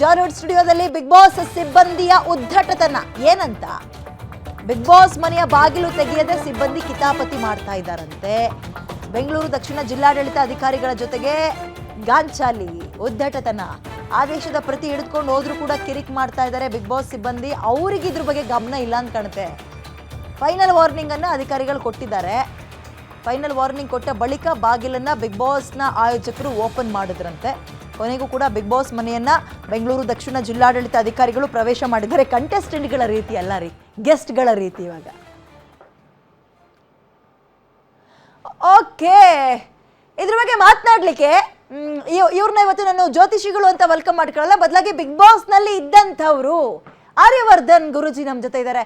ಜಾಲಿವುಡ್ ಸ್ಟುಡಿಯೋದಲ್ಲಿ big boss ಸಿಬ್ಬಂದಿಯ ಉದ್ಧಟತನ ಏನಂತ ಬಿಗ್ ಬಾಸ್ ಮನೆಯ ಬಾಗಿಲು ತೆಗೆಯದೆ ಸಿಬ್ಬಂದಿ ಕಿತಾಪತಿ ಮಾಡ್ತಾ ಇದ್ದಾರಂತೆ. ಬೆಂಗಳೂರು ದಕ್ಷಿಣ ಜಿಲ್ಲಾಡಳಿತ ಅಧಿಕಾರಿಗಳ ಜೊತೆಗೆ ಗಾಂಚಾಲಿ ಉದ್ಧಟತನ ಆದೇಶದ ಪ್ರತಿ ಹಿಡಿದುಕೊಂಡು ಹೋದ್ರೂ ಕೂಡ ಕಿರಿಕ್ ಮಾಡ್ತಾ ಇದ್ದಾರೆ ಬಿಗ್ ಬಾಸ್ ಸಿಬ್ಬಂದಿ. ಅವರಿಗೆ ಇದ್ರ ಬಗ್ಗೆ ಗಮನ ಇಲ್ಲ ಅಂತ ಕಾಣುತ್ತೆ. ಫೈನಲ್ ವಾರ್ನಿಂಗ್ ಅನ್ನ ಅಧಿಕಾರಿಗಳು ಕೊಟ್ಟಿದ್ದಾರೆ. ಫೈನಲ್ ವಾರ್ನಿಂಗ್ ಕೊಟ್ಟ ಬಳಿಕ ಬಾಗಿಲನ್ನ ಬಿಗ್ ಬಾಸ್ನ ಆಯೋಜಕರು ಓಪನ್ ಮಾಡಿದ್ರಂತೆ. ಕೊನೆಗೂ ಕೂಡ ಬಿಗ್ ಬಾಸ್ ಮನೆಯನ್ನ ಬೆಂಗಳೂರು ದಕ್ಷಿಣ ಜಿಲ್ಲಾಡಳಿತ ಅಧಿಕಾರಿಗಳು ಪ್ರವೇಶ ಮಾಡಿದ್ದಾರೆ. ಕಂಟೆಸ್ಟೆಂಟ್ಗಳ ರೀತಿ ಅಲ್ಲ ರೀ, ಗೆಸ್ಟ್ಗಳ ರೀತಿ. ಇವಾಗ ಓಕೆ, ಇದ್ರ ಬಗ್ಗೆ ಮಾತನಾಡ್ಲಿಕ್ಕೆ ಇವ್ರನ್ನ ಇವತ್ತು ನಾನು ಜ್ಯೋತಿಷಿಗಳು ಅಂತ ವೆಲ್ಕಮ್ ಮಾಡ್ಕೊಳ್ಳಲ್ಲ, ಬದಲಾಗಿ ಬಿಗ್ ಬಾಸ್ ನಲ್ಲಿ ಇದ್ದಂಥವ್ರು ಆರ್ಯವರ್ಧನ್ ಗುರುಜಿ ನಮ್ಮ ಜೊತೆ ಇದ್ದಾರೆ.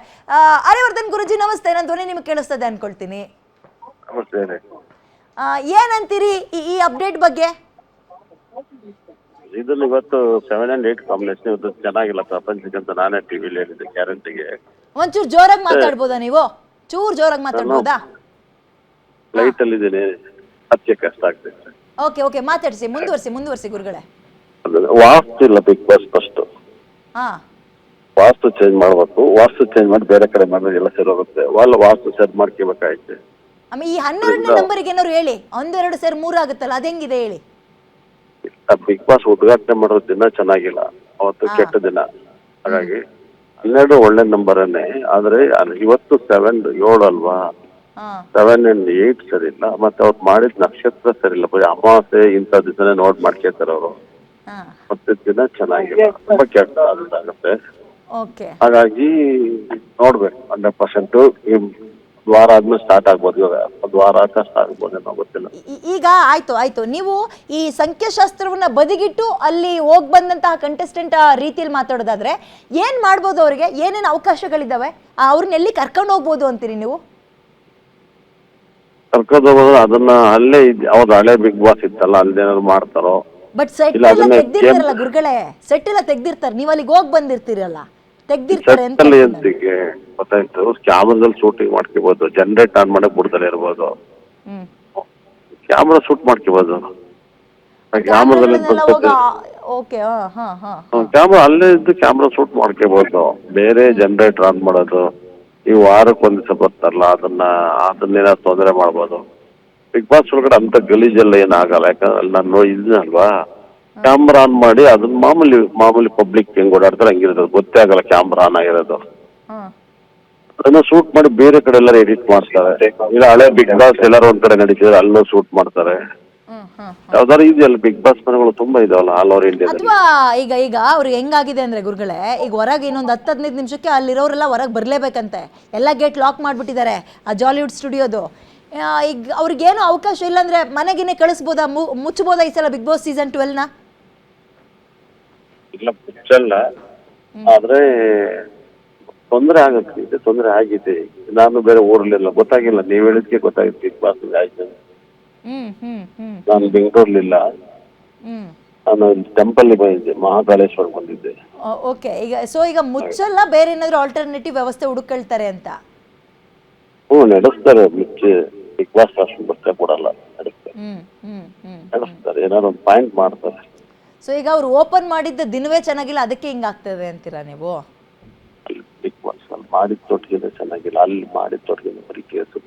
ಆರ್ಯವರ್ಧನ್ ಗುರುಜಿ ನಮಸ್ತೆ. ನನ್ನ ಧ್ವನಿ ನಿಮ್ಗೆ ಕೇಳಿಸ್ತದೆ ಅನ್ಕೊಳ್ತೀನಿ. ಏನಂತೀರಿ ಈ ಅಪ್ಡೇಟ್ ಬಗ್ಗೆ? ಇದ್ರಲ್ಲಿ ಇವತ್ತು 7 and 8 ಕಾಂಬಿನೇಷನ್ ಇವತ್ತು ಚೆನ್ನಾಗಿಲ್ಲ ಪ್ರಪಂಚಕ್ಕಂತ ನಾನೇ ಟಿವಿಲಿ ಹೇಳಿದ್ದೆ ಗ್ಯಾರಂಟಿಗೆ. ಒಂಚೂರು ಜೋರಾಗಿ ಮಾತಾಡ್ಬೋದಾ ನೀವು? ಚೂರು ಜೋರಾಗಿ ಮಾತಾಡ್ಬೋದಾ? ಲೈಟ್ ಅಲ್ಲಿ ಇದ್ದೀನಿ, ಅದಕ್ಕೆ ಕಷ್ಟ ಆಗ್ತೈತೆ. ಓಕೆ ಓಕೆ, ಮಾತಾಡಿಸಿ, ಮುಂದುವರಿಸಿ ಗುರುಗಳೇ. ವಾಸ್ತು ಇಲ್ಲ ಬಿಗ್ ಬಾಸ್. ಫಸ್ಟ್ ವಾಸ್ತು ಚೇಂಜ್ ಮಾಡ್ಬೇಕು. ವಾಸ್ತು ಚೇಂಜ್ ಮಾಡಿ ಬೇರೆ ಕಡೆ ಮಾಡಿದ್ರೆ ಎಲ್ಲ ಸರಿ ಹೋಗುತ್ತೆ. ವಾಸ್ತು ಸೆಟ್ ಮಾಡ್ಕೋಬೇಕಾಯ್ತು. ಆಮೇಲೆ ಈ 12ನೇ ನಂಬರ್ಗೆ ಏನಾದ್ರು ಹೇಳಿ, 1 2 ಸೇರಿ 3 ಆಗುತ್ತಲ್ಲ, ಅದೇಂಗಿದೆ ಹೇಳಿ. ಬಿಗ್ ಬಾಸ್ ಉದ್ಘಾಟನೆ ಮಾಡೋ ದಿನ ಚೆನ್ನಾಗಿಲ್ಲ, ಅವತ್ತು ಕೆಟ್ಟ ದಿನ. ಹಾಗಾಗಿ 12 ಒಳ್ಳೆ ನಂಬರನ್ನೇ. ಆದ್ರೆ ಇವತ್ತು 7 ಅಲ್ವಾ, 7 and 8 ಸರಿ ಇಲ್ಲ. ಮತ್ತೆ ಅವ್ರು ಮಾಡಿದ ನಕ್ಷತ್ರ ಸರಿ ಇಲ್ಲ. ಅಮಾವಾಸ್ಯೆ ಇಂಥ ದಿವಸನೇ ನೋಡ್ ಮಾಡ್ಕೊತಾರೆ ಅವರು. ಮತ್ತೆ ದಿನ ಚೆನ್ನಾಗಿಲ್ಲ, ತುಂಬಾ ಕೆಟ್ಟ ಆಗುತ್ತೆ. ಹಾಗಾಗಿ ನೋಡ್ಬೇಕು 100%. ವಾರ ಆದ್ಮೇಲೆ ಸ್ಟಾರ್ಟ್ ಆಗ್ಬೋದು. ಇವಾಗ ಒಂದು ವಾರ ಕಷ್ಟ ಆಗ್ಬೋದೇನೋ ಗೊತ್ತಿಲ್ಲ. ಈಗ ಆಯ್ತು, ನೀವು ಈ ಸಂಖ್ಯಾಶಾಸ್ತ್ರವನ್ನ ಬದಿಗಿಟ್ಟು ಅಲ್ಲಿ ಹೋಗ್ ಬಂದಂತಹ ಕಂಟೆಸ್ಟೆಂಟ್ ರೀತಿಯಲ್ಲಿ ಮಾತಾಡೋದಾದ್ರೆ ಏನ್ ಮಾಡ್ಬೋದು? ಅವ್ರಿಗೆ ಏನೇನು ಅವಕಾಶಗಳಿದಾವೆ? ಅವ್ರನ್ನ ಎಲ್ಲಿ ಕರ್ಕೊಂಡು ಹೋಗ್ಬೋದು ಅಂತೀರಿ ನೀವು? ಕರ್ಕೊಂಡು ಹೋಗೋದು ಅದನ್ನ ಅಲ್ಲೇ ಅವ್ರ ಹಳೆ ಬಿಗ್ ಬಾಸ್ ಇತ್ತಲ್ಲ, ಅಲ್ಲೇನಾದ್ರು ಮಾಡ್ತಾರೋ. ಬಟ್ ಸೆಟ್ ಎಲ್ಲ ತೆಗ್ದಿರ್ತಾರಲ್ಲ ಗುರುಗಳೇ, ಸೆಟ್ ಎಲ್ಲ ತೆಗ್ದಿರ್ತಾರೆ. ನೀವು ಅಲ್ಲಿಗೆ ಹೋಗಿ ಬಂದಿರ್ತೀರಲ್ಲ, ತೆಗ್ದಿರ್ತಾರೆ ಅಂತ ಗೊತ್ತಾಯ್ತು. ಕ್ಯಾಮ್ರಾದಲ್ಲಿ ಶೂಟಿಂಗ್ ಮಾಡ್ಕೋಬಹುದು, ಜನರೇಟ್ ಆನ್ ಮಾಡಕ್ ಬಿಡ್ದಲೇ ಇರ್ಬೋದು, ಕ್ಯಾಮ್ರಾ ಶೂಟ್ ಮಾಡ್ಕೋಬಹುದು. ಕ್ಯಾಮ್ರಾದಲ್ಲಿ ಕ್ಯಾಮ್ರಾ ಅಲ್ಲೇ ಇದ್ದು ಕ್ಯಾಮ್ರಾ ಶೂಟ್ ಮಾಡ್ಕೋಬಹುದು. ಬೇರೆ ಜನರೇಟರ್ ಆನ್ ಮಾಡೋದು, ಈ ವಾರಕ್ಕೆ ಒಂದ್ ದಿವಸ ಬರ್ತಾರಲ್ಲ, ಅದನ್ನೇನ ತೊಂದರೆ ಮಾಡ್ಬೋದು. ಬಿಗ್ ಬಾಸ್ ಒಳಗಡೆ ಅಂತ ಗಲೀಜೆಲ್ಲ ಏನಾಗಲ್ಲ. ಯಾಕಂದ್ರೆ ನಾನು ಇದನ್ನಲ್ವಾ, ಕ್ಯಾಮ್ರಾ ಆನ್ ಮಾಡಿ ಅದನ್ನ ಮಾಮೂಲಿ ಪಬ್ಲಿಕ್ ಹೆಂಗ್ ಓಡಾಡ್ತಾರೆ ಹಂಗಿರೋದು, ಗೊತ್ತೇ ಆಗಲ್ಲ ಕ್ಯಾಮ್ರಾ ಆನ್ ಆಗಿರೋದು. ಅದನ್ನ ಶೂಟ್ ಮಾಡಿ ಬೇರೆ ಕಡೆ ಎಲ್ಲರೂ ಎಡಿಟ್ ಮಾಡ್ತಾರೆ. ಇಲ್ಲ ಹಳೆ ಬಿಗ್ ಬಾಸ್ ಎಲ್ಲರೂ ಒಂದ್ ಕಡೆ ನಡೀತಿದ್ರೆ ಅಲ್ಲೂ ಶೂಟ್ ಮಾಡ್ತಾರೆ. ಯಾವ್ದಾರು ಇದೆಯಲ್ಲ ಬಿಗ್ ಬಾಸ್ ಮನೆಗಳು ತುಂಬಾ ಇದಾವಲ್ಲ ಆಲ್ ಓವರ್ ಇಂಡಿಯಾ. ಅಥವಾ ಈಗ ಅವ್ರಿಗೆ ಹೆಂಗಾಗಿದೆ ಅಂದ್ರೆ ಗುರುಗಳೇ, ಈಗ ಹೊರಗೆ ಇನ್ನೊಂದು 10-15 ನಿಮಿಷಕ್ಕೆ ಅಲ್ಲಿರೋರೆಲ್ಲ ಹೊರಗೆ ಬರ್ಲೇಬೇಕಂತೆ. ಎಲ್ಲ ಗೇಟ್ ಲಾಕ್ ಮಾಡ್ಬಿಟ್ಟಿದ್ದಾರೆ ಆ ಜಾಲಿವುಡ್ ಸ್ಟುಡಿಯೋದು. ಈಗ ಅವ್ರಿಗೇನು ಅವಕಾಶ ಇಲ್ಲ ಅಂದ್ರೆ ಮನೆಗೇನೆ ಕಳಿಸ್ಬೋದಾ, ಮುಚ್ಚಬೋದಾ ಈ ಸಲ ಬಿಗ್ ಬಾಸ್ ಸೀಸನ್ 12ನ? ಇಲ್ಲ ಮುಚ್ಚಲ್ಲ, ಆದ್ರೆ ತೊಂದರೆ ಆಗುತ್ತೆ. ಇದೆ ತೊಂದರೆ ಆಗಿದೆ. ನಾನು ಬೇರೆ ಊರಲ್ಲಿಲ್ಲ, ಗೊತ್ತಾಗಿಲ್ಲ. ನೀವ್ ಹೇಳಿದ್ಕೆ ಗೊತ್ತಾಗಿತ್ತು ಬಿಗ್ ಬಾಸ್ ಆಯ್ತು. ನಾನು ಬೆಂಗಳೂರ್ಲಿಲ್ಲ, ನಾನು ಟೆಂಪಲ್ ಬಂದಿದ್ದೆ, ಮಹಾಕಾಲೇಶ್ವರ ಬಂದಿದ್ದೆ. ಓಕೆ, ಈಗ ಮುಚ್ಚಲ್ಲ, ಬೇರೆ ಏನಾದ್ರು ಆಲ್ಟರ್ನೇಟಿವ್ ವ್ಯವಸ್ಥೆ ಹುಡುಕೊಳ್ತಾರೆ ಅಂತ? ನಡೆಸ್ತಾರೆ. ಮುಚ್ಚಿ ಬಿಗ್ ಬಾಸ್ ಅಷ್ಟು ಬರ್ತಾ ಕೊಡಲ್ಲ, ನಡೆಸ್ತಾರೆ. ಏನಾದ್ರು ಒಂದು ಪಾಯಿಂಟ್ ಮಾಡ್ತಾರೆ. ಸೊ ಈಗ ಅವ್ರು ಓಪನ್ ಮಾಡಿದ್ದ ದಿನವೇ ಚೆನ್ನಾಗಿಲ್ಲ, ಅದಕ್ಕೆ ಹಿಂಗಾಗ್ತದೆ ಅಂತೀರಾ ನೀವು? ಬಿಗ್ ಬಾಸ್ ಅಲ್ಲಿ ಮಾಡಿದ ತೊಟ್ಟಿಗೆ ಚೆನ್ನಾಗಿಲ್ಲ, ಅಲ್ಲಿ ಮಾಡಿದ ತೊಟ್ಟಿಗೆ ಬರೀ ಕೇಸು